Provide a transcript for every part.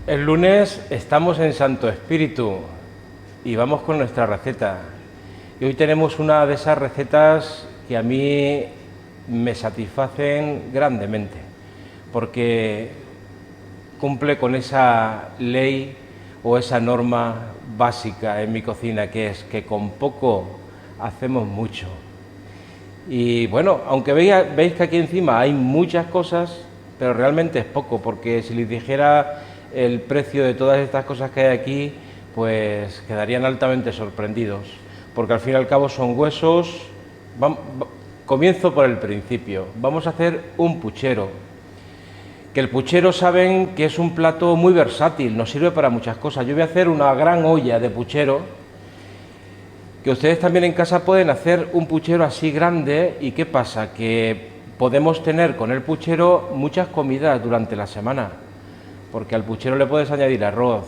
El lunes estamos en Santo Espíritu y vamos con nuestra receta. Y hoy tenemos una de esas recetas que a mí me satisfacen grandemente, porque cumple con esa ley o esa norma básica en mi cocina, que es que con poco hacemos mucho. Y bueno, aunque veis que aquí encima hay muchas cosas, pero realmente es poco, porque si les dijera el precio de todas estas cosas que hay aquí, pues quedarían altamente sorprendidos, porque al fin y al cabo son huesos. Comienzo por el principio. Vamos a hacer un puchero, que el puchero saben que es un plato muy versátil, nos sirve para muchas cosas. Yo voy a hacer una gran olla de puchero, que ustedes también en casa pueden hacer un puchero así grande. ¿Y qué pasa? Que podemos tener con el puchero muchas comidas durante la semana, porque al puchero le puedes añadir arroz,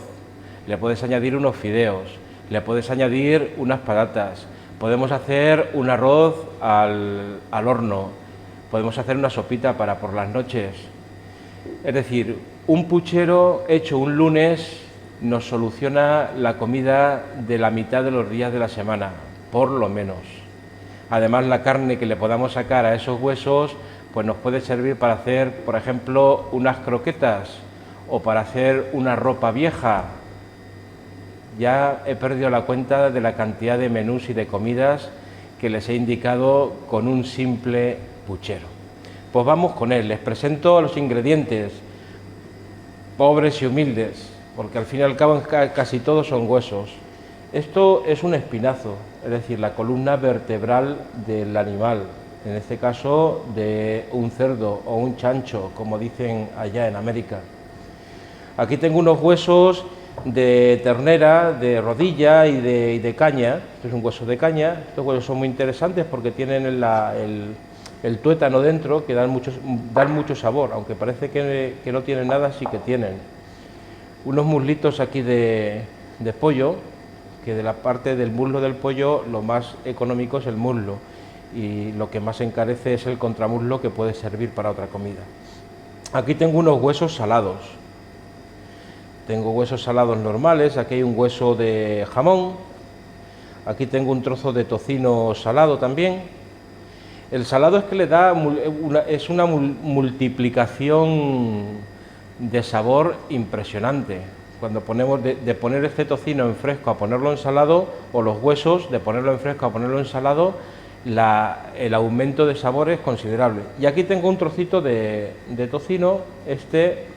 le puedes añadir unos fideos, le puedes añadir unas patatas, podemos hacer un arroz al horno, podemos hacer una sopita para por las noches. Es decir, un puchero hecho un lunes nos soluciona la comida de la mitad de los días de la semana, por lo menos. Además, la carne que le podamos sacar a esos huesos, pues nos puede servir para hacer, por ejemplo, unas croquetas o para hacer una ropa vieja. Ya he perdido la cuenta de la cantidad de menús y de comidas que les he indicado con un simple puchero. Pues vamos con él, les presento los ingredientes, pobres y humildes, porque al fin y al cabo casi todos son huesos. Esto es un espinazo, es decir, la columna vertebral del animal, en este caso de un cerdo o un chancho, como dicen allá en América. Aquí tengo unos huesos de ternera, de rodilla y de caña. Esto es un hueso de caña. Estos huesos son muy interesantes porque tienen el tuétano dentro, que dan mucho sabor, aunque parece que no tienen nada, sí que tienen. Unos muslitos aquí de pollo, que de la parte del muslo del pollo lo más económico es el muslo, y lo que más encarece es el contramuslo, que puede servir para otra comida. Aquí tengo unos huesos salados. Tengo huesos salados normales, aquí hay un hueso de jamón, aquí tengo un trozo de tocino salado también. El salado es que le da una multiplicación de sabor impresionante. Cuando ponemos de poner este tocino en fresco a ponerlo en salado, o los huesos de ponerlo en fresco a ponerlo en salado, el aumento de sabor es considerable. Y aquí tengo un trocito de tocino,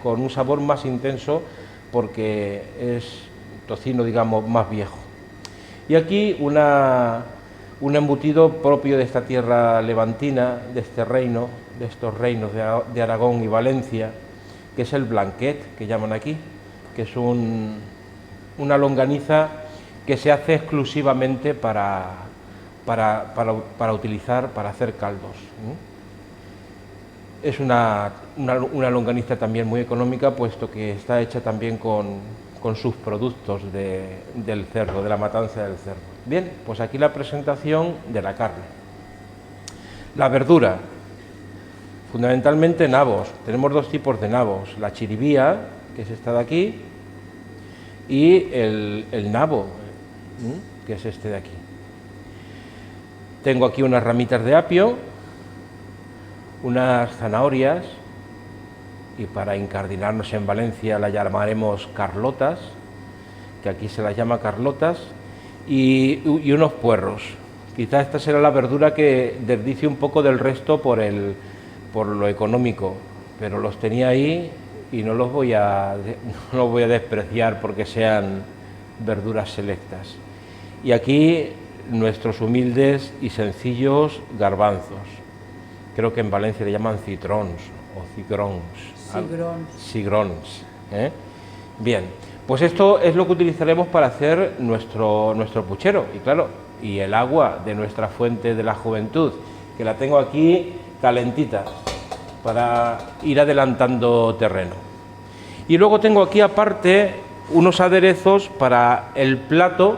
con un sabor más intenso, porque es tocino, digamos, más viejo. Y aquí un embutido propio de esta tierra levantina, de este reino, de estos reinos de Aragón y Valencia, que es el blanquet, que llaman aquí, que es una longaniza que se hace exclusivamente para utilizar para hacer caldos. Es una longaniza también muy económica, puesto que está hecha también con sus productos del cerdo, de la matanza del cerdo. Bien, pues aquí la presentación de la carne. La verdura, fundamentalmente nabos. Tenemos dos tipos de nabos: la chiribía, que es esta de aquí, y el nabo, que es este de aquí. Tengo aquí unas ramitas de apio, unas zanahorias, y para incardinarnos en Valencia la llamaremos carlotas, que aquí se las llama carlotas, y unos puerros. Quizá esta será la verdura que desdice un poco del resto por lo económico, pero los tenía ahí y no los voy a despreciar porque sean verduras selectas. Y aquí nuestros humildes y sencillos garbanzos. Creo que en Valencia le llaman citrons o cigrons. Cigrons. Bien, pues esto es lo que utilizaremos para hacer nuestro puchero. Y claro, y el agua de nuestra fuente de la juventud, que la tengo aquí calentita para ir adelantando terreno. Y luego tengo aquí aparte unos aderezos para el plato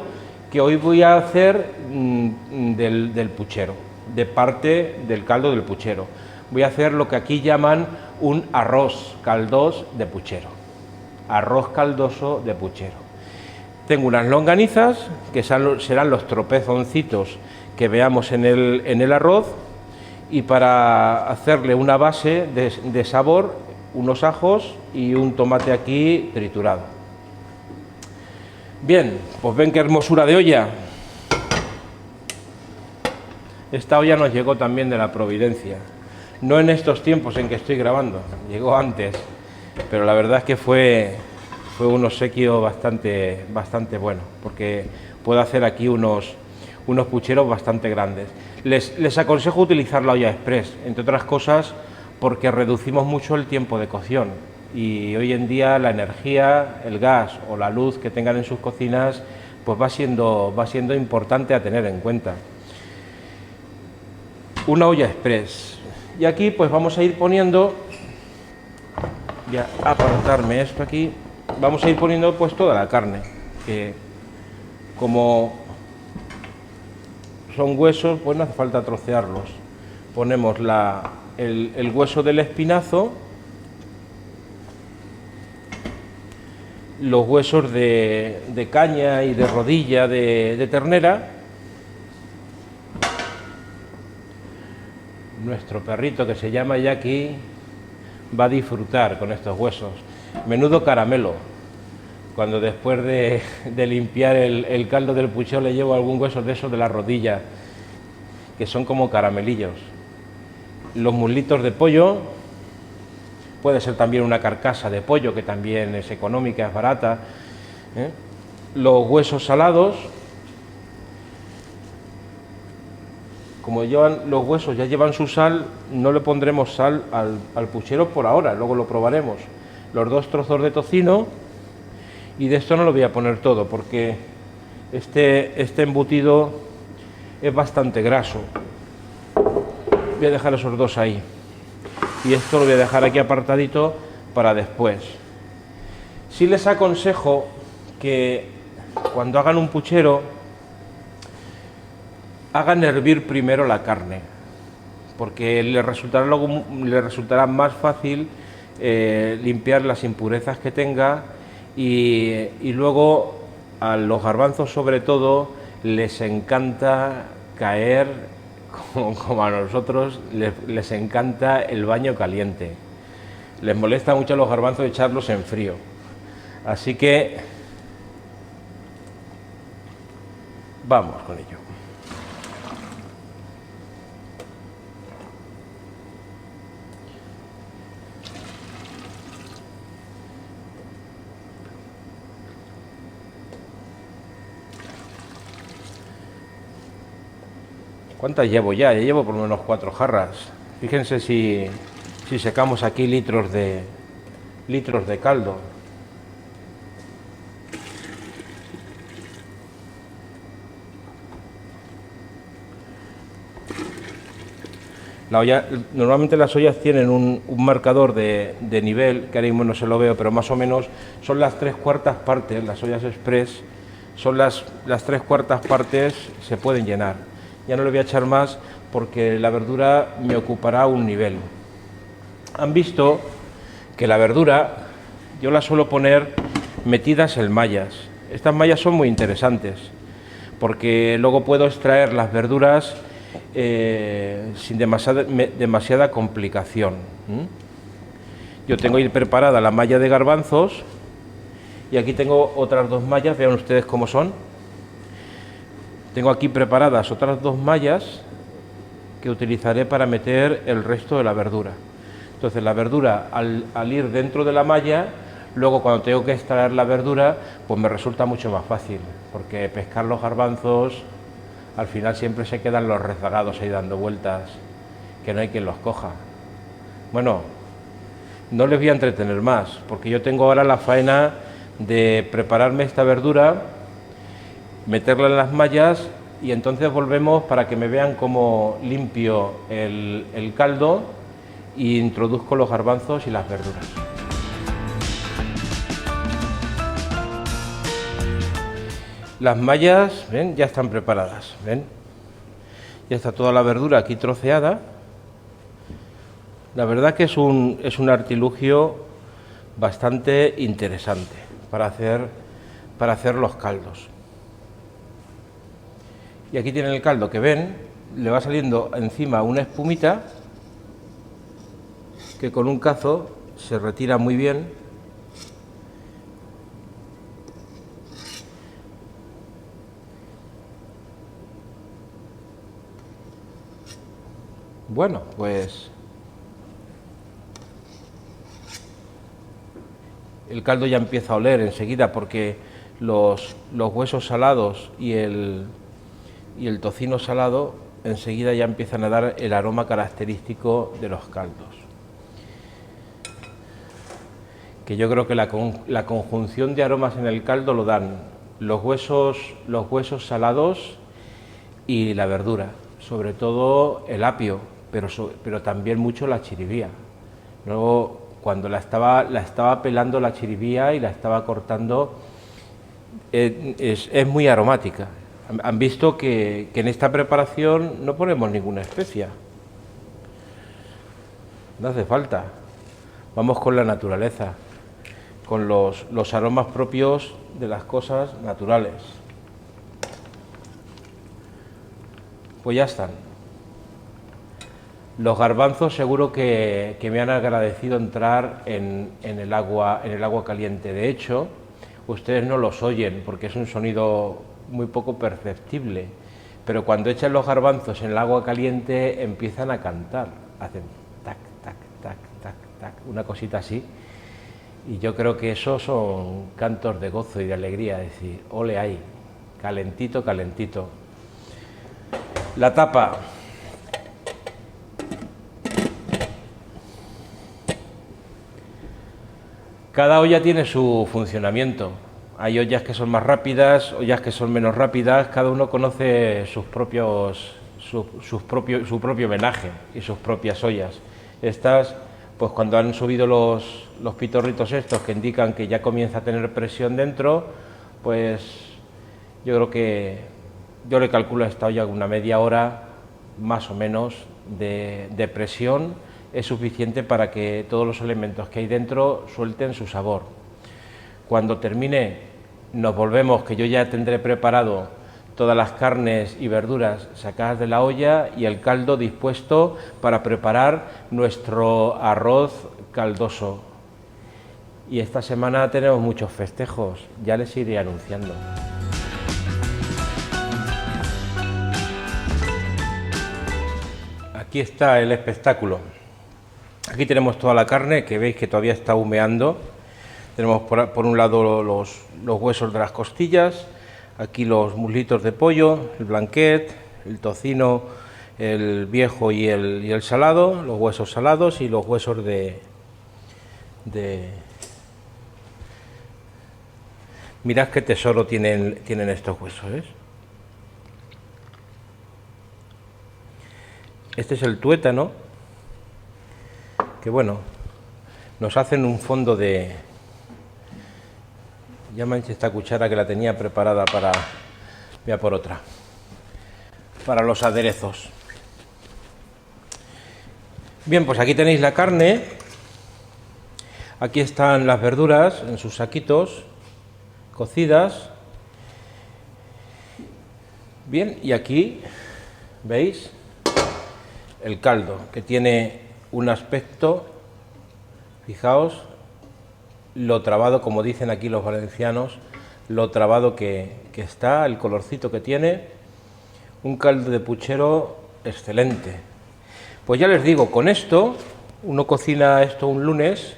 que hoy voy a hacer del puchero, de parte del caldo del puchero. Voy a hacer lo que aquí llaman un arroz caldós de puchero. arroz caldoso de puchero. Tengo unas longanizas, que serán los tropezoncitos que veamos en el arroz, y para hacerle una base de sabor, unos ajos y un tomate aquí triturado. Bien, pues ven qué hermosura de olla. Esta olla nos llegó también de la Providencia. No en estos tiempos en que estoy grabando, llegó antes, pero la verdad es que fue un obsequio bastante bueno, porque puedo hacer aquí unos pucheros bastante grandes. Les aconsejo utilizar la olla express, entre otras cosas, porque reducimos mucho el tiempo de cocción, y hoy en día la energía, el gas o la luz que tengan en sus cocinas, pues va siendo importante a tener en cuenta. Una olla express. Y aquí pues vamos a ir poniendo, voy a apartarme esto aquí, vamos a ir poniendo pues toda la carne, que como son huesos, pues no hace falta trocearlos. Ponemos el hueso del espinazo, los huesos de caña y de rodilla de ternera. Nuestro perrito, que se llama Jackie, va a disfrutar con estos huesos. Menudo caramelo. Cuando después de limpiar el caldo del puchero le llevo algún hueso de esos de la rodilla, que son como caramelillos. Los muslitos de pollo, puede ser también una carcasa de pollo, que también es económica, es barata. Los huesos salados. Como los huesos ya llevan su sal, no le pondremos sal al puchero por ahora, luego lo probaremos. Los 2 trozos de tocino, y de esto no lo voy a poner todo, porque este embutido es bastante graso. Voy a dejar esos 2 ahí, y esto lo voy a dejar aquí apartadito para después. Sí les aconsejo que cuando hagan un puchero, hagan hervir primero la carne, porque les resultará más fácil limpiar las impurezas que tenga, y luego a los garbanzos sobre todo les encanta caer, como a nosotros les encanta el baño caliente. Les molesta mucho a los garbanzos echarlos en frío, así que vamos con ello. ¿Cuántas llevo ya? Ya llevo por lo menos 4 jarras. Fíjense si secamos aquí litros de caldo. La olla, normalmente las ollas tienen un marcador de nivel, que ahora mismo no se lo veo, pero más o menos son las 3/4 partes, las ollas express, son las 3/4 partes, se pueden llenar. Ya no le voy a echar más porque la verdura me ocupará un nivel. Han visto que la verdura yo la suelo poner metidas en mallas. Estas mallas son muy interesantes porque luego puedo extraer las verduras sin demasiada complicación. Yo tengo ahí preparada la malla de garbanzos, y aquí tengo otras 2 mallas, vean ustedes cómo son. Tengo aquí preparadas otras 2 mallas que utilizaré para meter el resto de la verdura. Entonces la verdura, al ir dentro de la malla, luego cuando tengo que extraer la verdura, pues me resulta mucho más fácil, porque pescar los garbanzos, al final siempre se quedan los rezagados ahí dando vueltas, que no hay quien los coja. Bueno, no les voy a entretener más, porque yo tengo ahora la faena de prepararme esta verdura, meterla en las mallas, y entonces volvemos para que me vean cómo limpio el caldo e introduzco los garbanzos y las verduras. Las mallas, ven, ya están preparadas, ven, ya está toda la verdura aquí troceada. La verdad que es un artilugio bastante interesante para hacer los caldos. Y aquí tienen el caldo que ven, le va saliendo encima una espumita que con un cazo se retira muy bien. Bueno, pues el caldo ya empieza a oler enseguida porque los huesos salados y el tocino salado enseguida ya empiezan a dar el aroma característico de los caldos. Que yo creo que la conjunción de aromas en el caldo lo dan los huesos salados y la verdura, sobre todo el apio, pero también mucho la chiribía. Luego, cuando la estaba pelando la chiribía y la estaba cortando, es muy aromática. Han visto que en esta preparación no ponemos ninguna especia. No hace falta. Vamos con la naturaleza, con los aromas propios de las cosas naturales. Pues ya están. Los garbanzos seguro que me han agradecido entrar en el agua caliente. De hecho, ustedes no los oyen porque es un sonido muy poco perceptible, pero cuando echan los garbanzos en el agua caliente empiezan a cantar, hacen tac, tac, tac, tac, tac, una cosita así, y yo creo que esos son cantos de gozo y de alegría, es decir, ole ahí, calentito, calentito. La tapa. Cada olla tiene su funcionamiento. Hay ollas que son más rápidas, ollas que son menos rápidas, cada uno conoce su propio menaje y sus propias ollas. Estas, pues cuando han subido los pitorritos estos que indican que ya comienza a tener presión dentro, pues yo creo que yo le calculo a esta olla una media hora más o menos de presión es suficiente para que todos los elementos que hay dentro suelten su sabor. Cuando termine nos volvemos, que yo ya tendré preparado todas las carnes y verduras sacadas de la olla y el caldo dispuesto para preparar nuestro arroz caldoso. Y esta semana tenemos muchos festejos, ya les iré anunciando. Aquí está el espectáculo. Aquí tenemos toda la carne, que veis que todavía está humeando. Tenemos por un lado los huesos de las costillas, aquí los muslitos de pollo, el blanquet, el tocino, el viejo y el salado, los huesos salados y los huesos de... Mirad qué tesoro tienen estos huesos, ¿eh? Este es el tuétano, que bueno, nos hacen un fondo de... Ya manché esta cuchara que la tenía preparada para... Voy a por otra. Para los aderezos. Bien, pues aquí tenéis la carne. Aquí están las verduras en sus saquitos, cocidas. Bien, y aquí, ¿veis? El caldo, que tiene un aspecto, fijaos, lo trabado, como dicen aquí los valencianos, lo trabado que está, el colorcito que tiene, un caldo de puchero excelente. Pues ya les digo, con esto, uno cocina esto un lunes,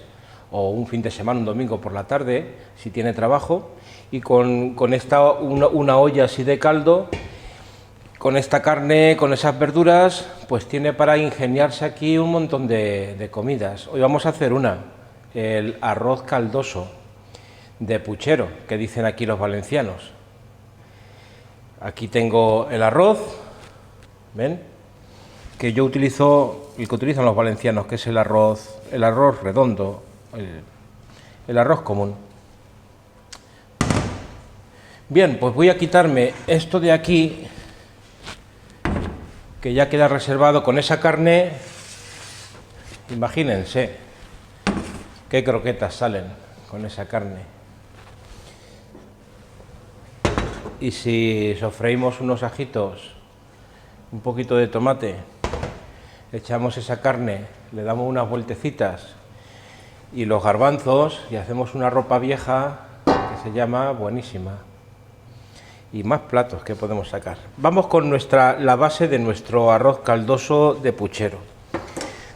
o un fin de semana, un domingo por la tarde, si tiene trabajo, y con esta, una olla así de caldo, con esta carne, con esas verduras, pues tiene para ingeniarse aquí un montón de comidas. Hoy vamos a hacer el arroz caldoso de puchero, que dicen aquí los valencianos. Aquí tengo el arroz, ¿ven? Que yo utilizo, el que utilizan los valencianos, que es el arroz redondo, el arroz común. Bien, pues voy a quitarme esto de aquí, que ya queda reservado con esa carne. Imagínense, Qué croquetas salen con esa carne. Y si sofreímos unos ajitos, un poquito de tomate, echamos esa carne, le damos unas vueltecitas y los garbanzos y hacemos una ropa vieja que se llama buenísima. Y más platos que podemos sacar. Vamos con la base de nuestro arroz caldoso de puchero.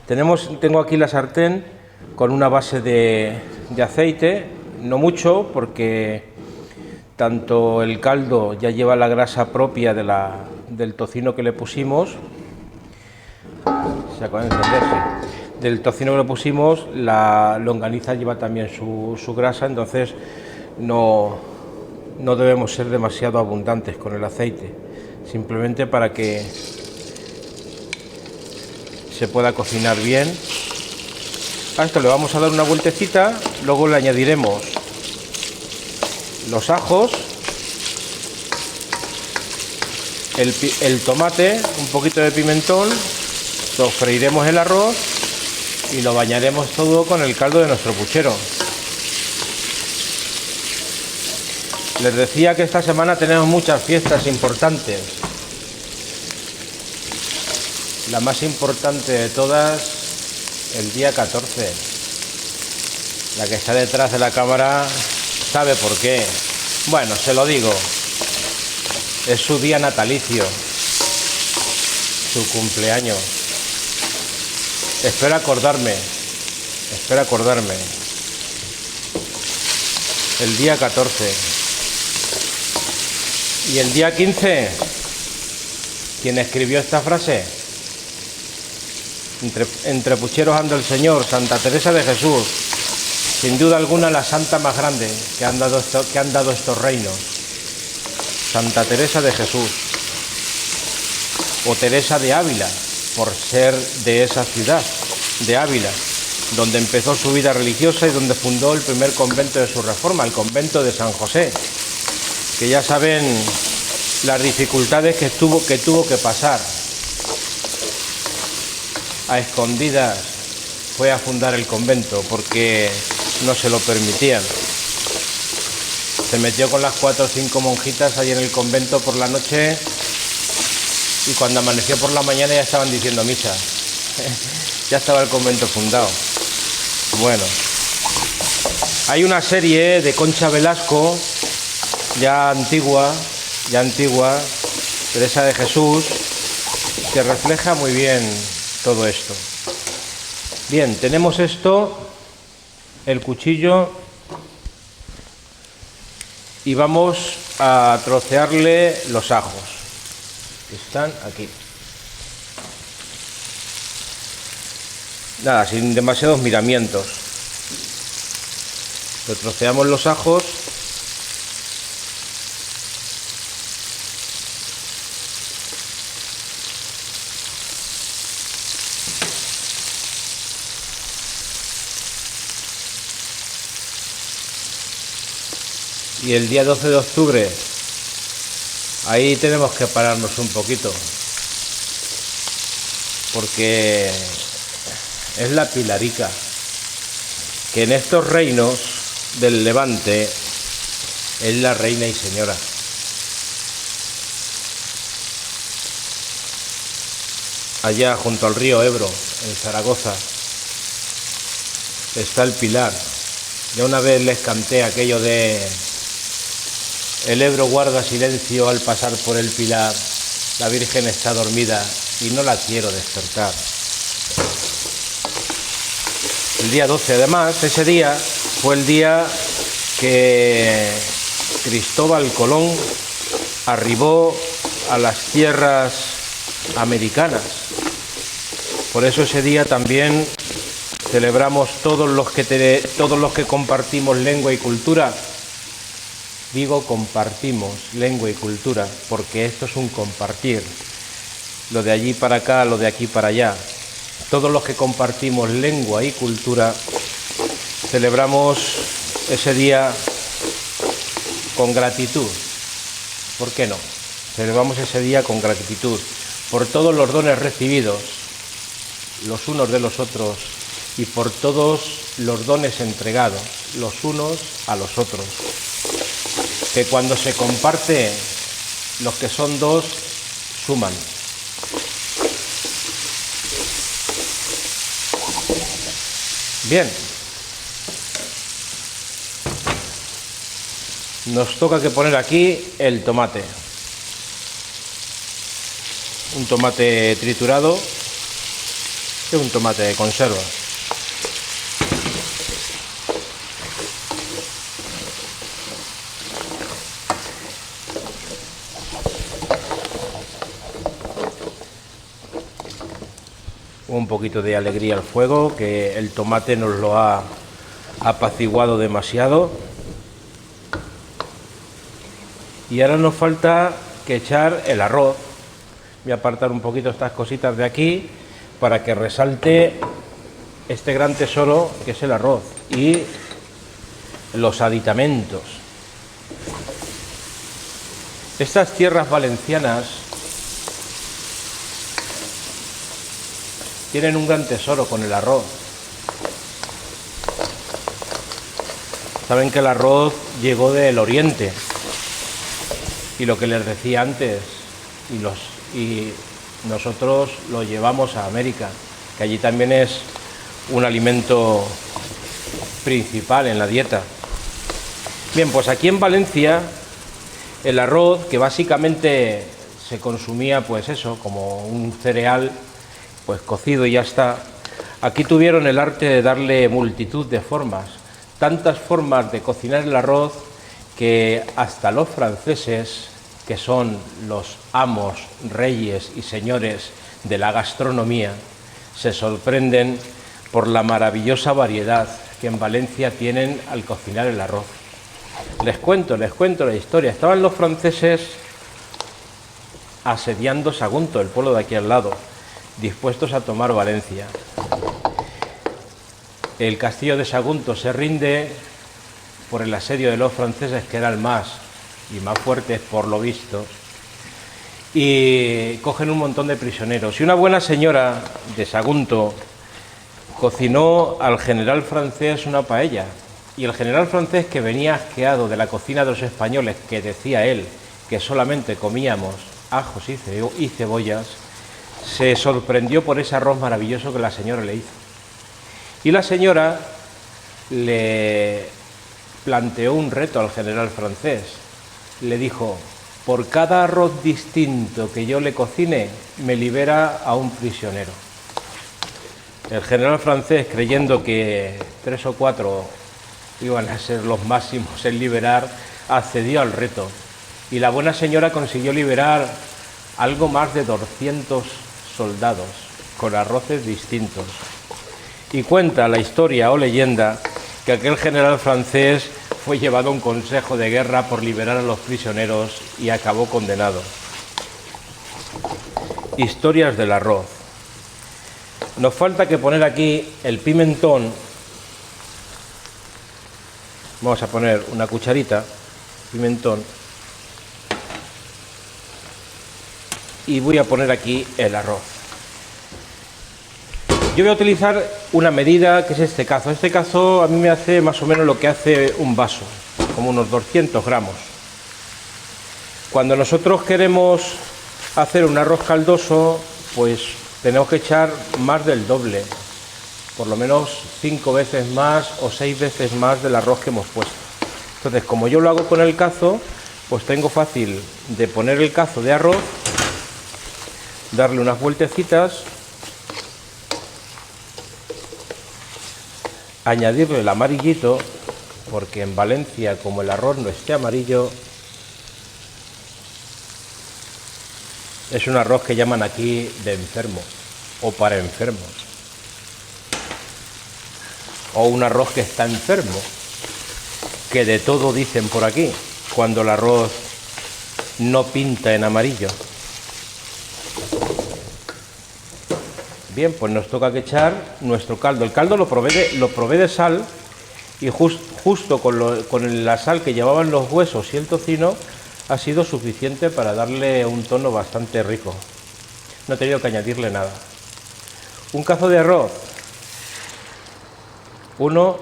Tengo aquí la sartén con una base de aceite, no mucho porque tanto el caldo ya lleva la grasa propia del tocino que le pusimos, se acaba de encenderse, del tocino que le pusimos, la longaniza lleva también su grasa, entonces no debemos ser demasiado abundantes con el aceite, simplemente para que se pueda cocinar bien. A esto le vamos a dar una vueltecita, luego le añadiremos los ajos, el tomate, un poquito de pimentón, sofreiremos el arroz y lo bañaremos todo con el caldo de nuestro puchero. Les decía que esta semana tenemos muchas fiestas importantes. La más importante de todas, el día 14. La que está detrás de la cámara sabe por qué. Bueno, se lo digo. Es su día natalicio, su cumpleaños. Espero acordarme. El día 14. Y el día 15, ¿quién escribió esta frase? Entre pucheros anda el Señor, Santa Teresa de Jesús, sin duda alguna la santa más grande que han dado estos reinos, Santa Teresa de Jesús, o Teresa de Ávila, por ser de esa ciudad, de Ávila, donde empezó su vida religiosa y donde fundó el primer convento de su reforma, el convento de San José, que ya saben las dificultades que tuvo que pasar. A escondidas fue a fundar el convento porque no se lo permitían. Se metió con las 4 o 5 monjitas ahí en el convento por la noche y cuando amaneció por la mañana ya estaban diciendo misa. Ya estaba el convento fundado. Bueno, hay una serie de Concha Velasco, ya antigua, Teresa de Jesús, que refleja muy bien todo esto. Bien, tenemos esto, el cuchillo, y vamos a trocearle los ajos, que están aquí. Nada, sin demasiados miramientos. Lo troceamos los ajos. Y el día 12 de octubre, ahí tenemos que pararnos un poquito, porque es la Pilarica, que en estos reinos del Levante es la reina y señora. Allá junto al río Ebro, en Zaragoza, está el Pilar. Ya una vez les canté aquello de: el Ebro guarda silencio al pasar por el Pilar, la Virgen está dormida y no la quiero despertar. El día 12, además, ese día fue el día que Cristóbal Colón arribó a las tierras americanas. Por eso ese día también celebramos todos los que compartimos lengua y cultura. Digo compartimos lengua y cultura, porque esto es un compartir. Lo de allí para acá, lo de aquí para allá. Todos los que compartimos lengua y cultura celebramos ese día con gratitud. ¿Por qué no? Celebramos ese día con gratitud por todos los dones recibidos los unos de los otros y por todos los dones entregados los unos a los otros, que cuando se comparte los que son dos suman. Bien, nos toca que poner aquí el tomate, un tomate triturado y un tomate de conserva. Un poquito de alegría al fuego, que el tomate nos lo ha apaciguado demasiado. Y ahora nos falta que echar el arroz. Voy a apartar un poquito estas cositas de aquí para que resalte este gran tesoro que es el arroz y los aditamentos. Estas tierras valencianas tienen un gran tesoro con el arroz. Saben que el arroz llegó del Oriente y lo que les decía antes, y nosotros lo llevamos a América, que allí también es un alimento principal en la dieta. Bien, pues aquí en Valencia el arroz, que básicamente se consumía pues eso, como un cereal pues cocido y ya está, aquí tuvieron el arte de darle multitud de formas, tantas formas de cocinar el arroz que hasta los franceses, que son los amos, reyes y señores de la gastronomía, se sorprenden por la maravillosa variedad que en Valencia tienen al cocinar el arroz. Les cuento la historia. Estaban los franceses asediando Sagunto, el pueblo de aquí al lado, dispuestos a tomar Valencia. El castillo de Sagunto se rinde por el asedio de los franceses, que eran más fuertes por lo visto, y cogen un montón de prisioneros. Y una buena señora de Sagunto cocinó al general francés una paella, y el general francés, que venía asqueado de la cocina de los españoles, que decía él que solamente comíamos ajos y cebollas, se sorprendió por ese arroz maravilloso que la señora le hizo. Y la señora le planteó un reto al general francés. Le dijo: por cada arroz distinto que yo le cocine, me libera a un prisionero. El general francés, creyendo que 3 o 4 iban a ser los máximos en liberar, accedió al reto. Y la buena señora consiguió liberar algo más de 200 soldados con arroces distintos. Y cuenta la historia o leyenda que aquel general francés fue llevado a un consejo de guerra por liberar a los prisioneros y acabó condenado. Historias del arroz. Nos falta que poner aquí el pimentón. Vamos a poner una cucharita, pimentón. Y voy a poner aquí el arroz. Yo voy a utilizar una medida que es este cazo. Este cazo a mí me hace más o menos lo que hace un vaso, como unos 200 gramos. Cuando nosotros queremos hacer un arroz caldoso, pues tenemos que echar más del doble, por lo menos 5 veces más o 6 veces más del arroz que hemos puesto. Entonces, como yo lo hago con el cazo, pues tengo fácil de poner el cazo de arroz, darle unas vueltecitas, añadirle el amarillito, porque en Valencia, como el arroz no esté amarillo, es un arroz que llaman aquí de enfermo o para enfermos, o un arroz que está enfermo, que de todo dicen por aquí cuando el arroz no pinta en amarillo. Bien, pues nos toca que echar nuestro caldo. El caldo lo probé de sal, y justo con la sal que llevaban los huesos y el tocino ha sido suficiente para darle un tono bastante rico. No he tenido que añadirle nada. Un cazo de arroz 1,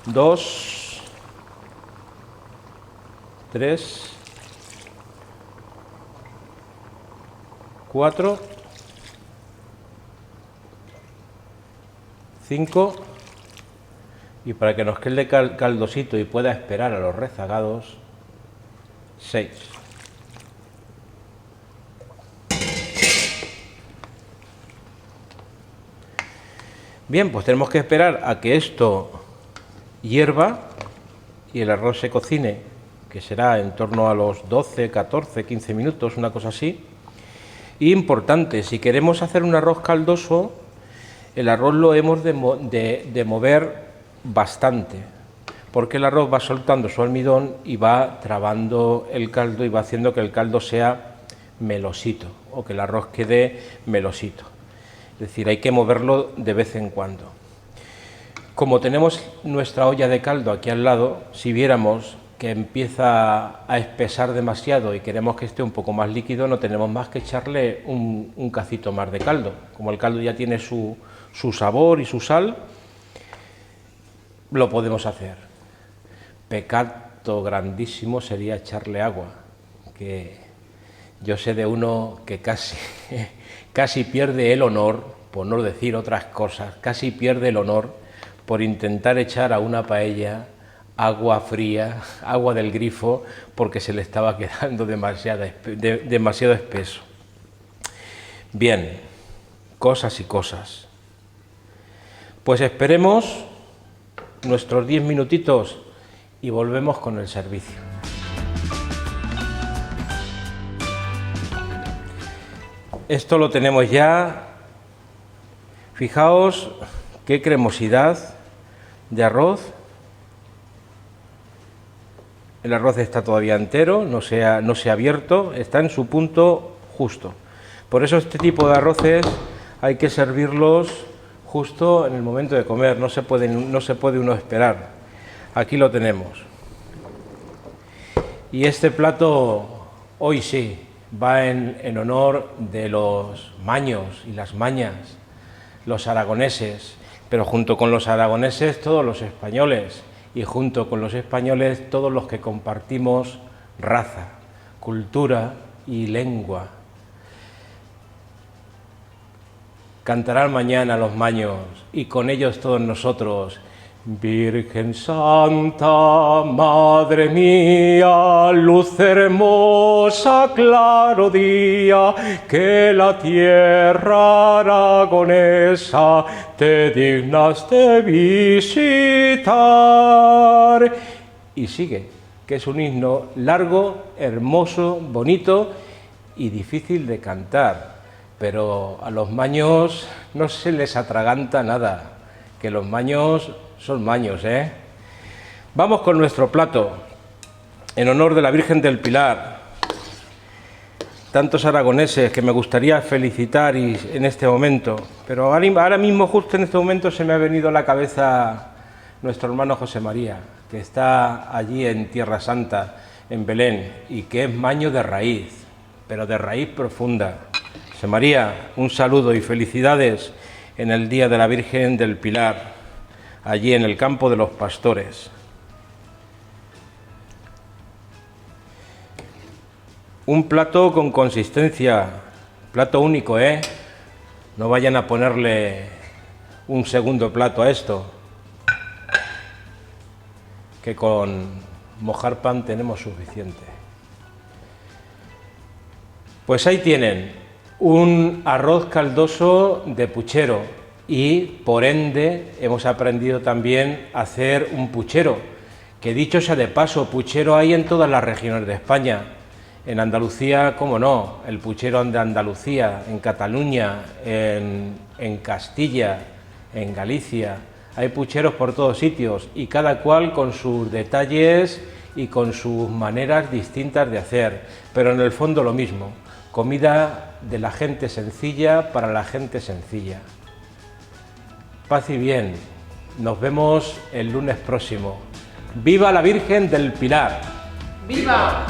2, 3, 4, 5, y para que nos quede caldosito y pueda esperar a los rezagados, 6. Bien, pues tenemos que esperar a que esto hierva y el arroz se cocine, que será en torno a los 12, 14, 15 minutos, una cosa así. Y importante, si queremos hacer un arroz caldoso, el arroz lo hemos de mover bastante, porque el arroz va soltando su almidón y va trabando el caldo y va haciendo que el caldo sea melosito, o que el arroz quede melosito. Es decir, hay que moverlo de vez en cuando. Como tenemos nuestra olla de caldo aquí al lado, si viéramos que empieza a espesar demasiado y queremos que esté un poco más líquido, no tenemos más que echarle un cacito más de caldo. Como el caldo ya tiene su sabor y su sal, lo podemos hacer. Pecado grandísimo sería echarle agua, que yo sé de uno que casi pierde el honor, por no decir otras cosas, casi pierde el honor por intentar echar a una paella agua fría, agua del grifo, porque se le estaba quedando demasiado espeso. Bien, cosas y cosas. Pues esperemos nuestros 10 minutitos y volvemos con el servicio. Esto lo tenemos ya. Fijaos qué cremosidad de arroz. El arroz está todavía entero, no se ha abierto, está en su punto justo. Por eso este tipo de arroces hay que servirlos justo en el momento de comer, no se puede uno esperar. Aquí lo tenemos. Y este plato hoy sí va en honor de los maños y las mañas, los aragoneses, pero junto con los aragoneses todos los españoles, y junto con los españoles todos los que compartimos raza, cultura y lengua. Cantarán mañana los maños y con ellos todos nosotros: Virgen Santa, Madre mía, luz hermosa, claro día, que la tierra aragonesa te dignas de visitar. Y sigue, que es un himno largo, hermoso, bonito y difícil de cantar, pero a los maños no se les atraganta nada, que los maños son maños, ¿eh? Vamos con nuestro plato, en honor de la Virgen del Pilar. Tantos aragoneses que me gustaría felicitar en este momento, pero ahora mismo, justo en este momento, se me ha venido a la cabeza nuestro hermano José María, que está allí en Tierra Santa, en Belén, y que es maño de raíz, pero de raíz profunda. José María, un saludo y felicidades en el Día de la Virgen del Pilar, allí en el campo de los pastores. Un plato con consistencia, plato único, ¿eh? No vayan a ponerle un segundo plato a esto, que con mojar pan tenemos suficiente. Pues ahí tienen un arroz caldoso de puchero. Y, por ende, hemos aprendido también a hacer un puchero, que dicho sea de paso, puchero hay en todas las regiones de España. En Andalucía, cómo no, el puchero de Andalucía, en Cataluña, en Castilla, en Galicia. Hay pucheros por todos sitios y cada cual con sus detalles y con sus maneras distintas de hacer, pero en el fondo lo mismo, comida de la gente sencilla para la gente sencilla. Paz y bien, nos vemos el lunes próximo. ¡Viva la Virgen del Pilar! ¡Viva!